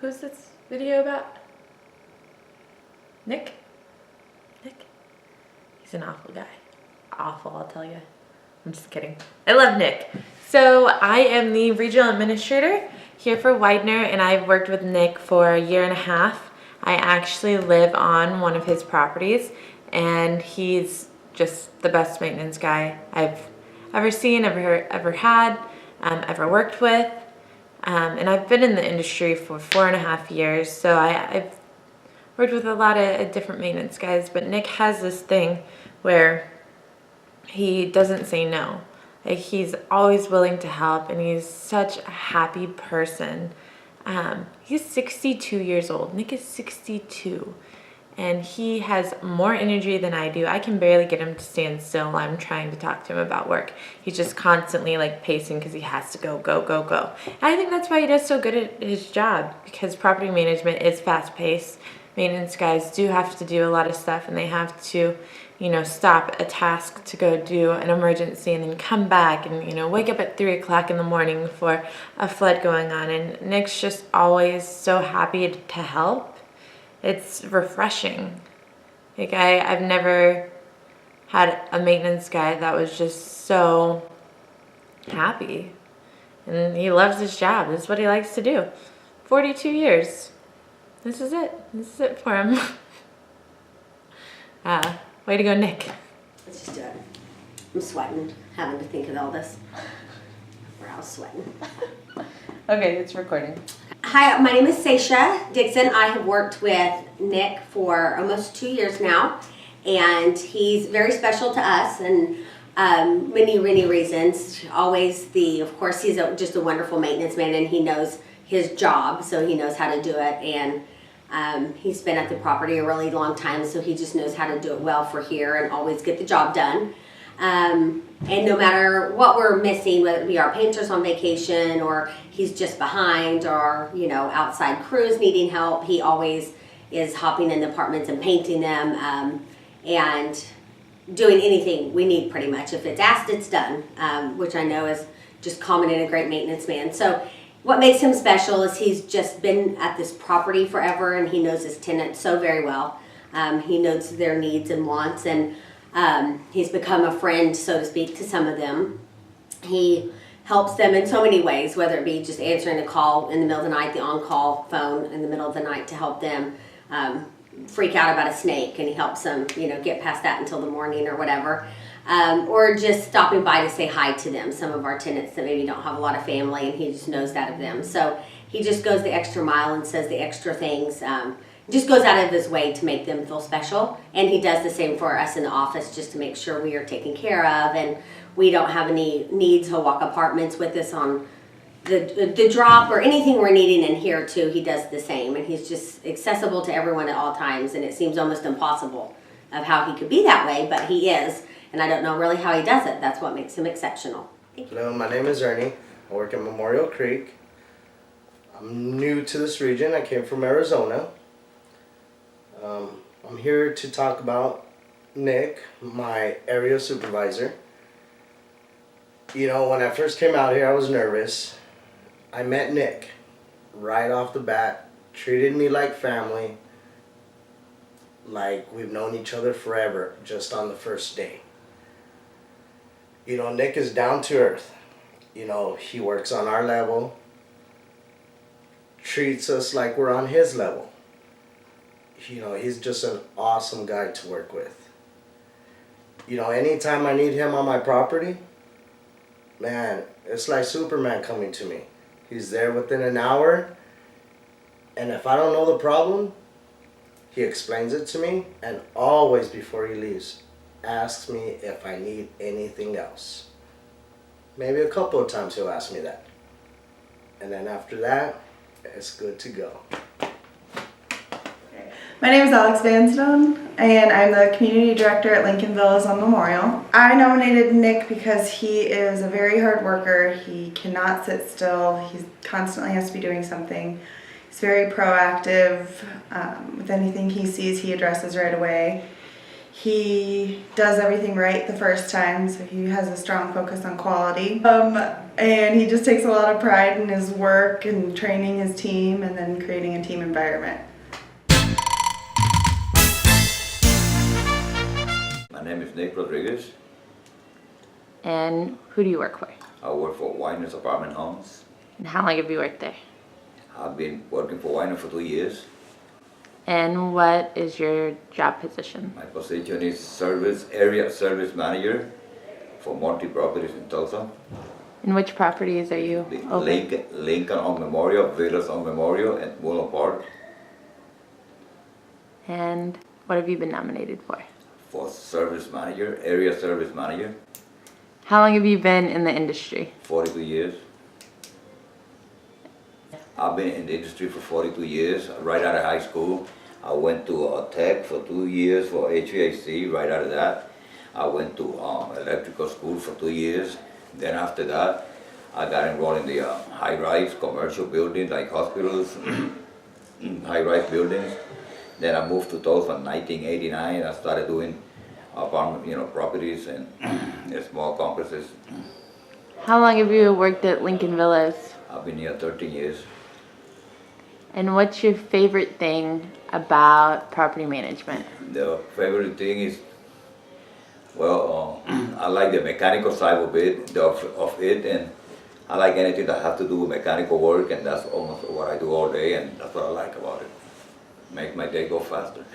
Who's this video about? Nick? Nick? He's an awful guy. Awful, I'll tell you. I'm just kidding. I love Nick. So I am the regional administrator here for Widener, and I've worked with Nick for a year and a half. I actually live on one of his properties, and he's just the best maintenance guy I've ever seen, ever had, ever worked with. And I've been in the industry for 4.5 years, so I've worked with a lot of different maintenance guys, but Nick has this thing where he doesn't say no. Like, he's always willing to help, and he's such a happy person. He's 62 years old. Nick is 62. And he has more energy than I do. I can barely get him to stand still while I'm trying to talk to him about work. He's just constantly like pacing because he has to go, go, go, go. And I think that's why he does so good at his job, because property management is fast paced. Maintenance guys do have to do a lot of stuff, and they have to, you know, stop a task to go do an emergency and then come back and, you know, wake up at 3 o'clock in the morning for a flood going on. And Nick's just always so happy to help. It's refreshing. Like, I've never had a maintenance guy that was just so happy. And he loves his job. This is what he likes to do. 42 years. This is it. This is it for him. Way to go, Nick. Let's just do it. I'm sweating, having to think of all this. I was sweating. Okay, it's recording. Hi, my name is Sasha Dixon. I have worked with Nick for almost 2 years now, and he's very special to us, and many reasons. Of course, he's just a wonderful maintenance man, and he knows his job, so he knows how to do it, and he's been at the property a really long time, so he just knows how to do it well for here and always get the job done. And no matter what we're missing, whether it be our painters on vacation or he's just behind, or, you know, outside crews needing help, he always is hopping in the apartments and painting them, and doing anything we need pretty much. If it's asked, it's done, which I know is just common in a great maintenance man. So what makes him special is he's just been at this property forever, and he knows his tenants so very well. He knows their needs and wants, and he's become a friend, so to speak, to some of them. He helps them in so many ways, whether it be just answering a call in the middle of the night, the on-call phone in the middle of the night to help them freak out about a snake, and he helps them, you know, get past that until the morning or whatever. Or just stopping by to say hi to them. Some of our tenants that maybe don't have a lot of family, and he just knows that of them. So he just goes the extra mile and says the extra things. Just goes out of his way to make them feel special, and he does the same for us in the office, just to make sure we are taken care of and we don't have any needs. He'll walk apartments with us on the drop or anything we're needing in here too. He does the same, and he's just accessible to everyone at all times, and it seems almost impossible of how he could be that way, but he is, and I don't know really how he does it. That's what makes him exceptional. Thank you. Hello, my name is Ernie. I work at Memorial Creek. I'm new to this region. I came from Arizona. I'm here to talk about Nick, my area supervisor. You know, when I first came out here, I was nervous. I met Nick right off the bat, treated me like family, like we've known each other forever, just on the first day. You know, Nick is down to earth. You know, he works on our level, treats us like we're on his level. You know, he's just an awesome guy to work with. You know, anytime I need him on my property, man, it's like Superman coming to me. He's there within an hour, and if I don't know the problem, he explains it to me, and always before he leaves, asks me if I need anything else. Maybe a couple of times he'll ask me that. And then after that, it's good to go. My name is Alex Vanstone, and I'm the community director at Lincoln Villas on Memorial. I nominated Nick because he is a very hard worker. He cannot sit still. He constantly has to be doing something. He's very proactive. With anything he sees, he addresses right away. He does everything right the first time, so he has a strong focus on quality. And he just takes a lot of pride in his work and training his team and then creating a team environment. My name is Nick Rodriguez. And who do you work for? I work for Winer's Apartment Homes. And how long have you worked there? I've been working for Winer for 2 years. And what is your job position? My position is area service manager for multi-properties in Tulsa. And which properties are you over? Lincoln on Memorial, Villas on Memorial, and Mullen Park. And what have you been nominated for? For service manager, area service manager, How long have you been in the industry? 42 years. I've been in the industry for 42 years, right out of high school. I went to tech for 2 years for HVAC, right out of that. I went to electrical school for 2 years. Then after that, I got enrolled in the high-rise commercial buildings like hospitals, high-rise buildings. Then I moved to Tulsa in 1989. I started doing apartment, properties and small complexes. How long have you worked at Lincoln Villas? I've been here 13 years. And what's your favorite thing about property management? The favorite thing is, I like the mechanical side of it, and I like anything that has to do with mechanical work, and that's almost what I do all day, and that's what I like about it. Make my day go faster.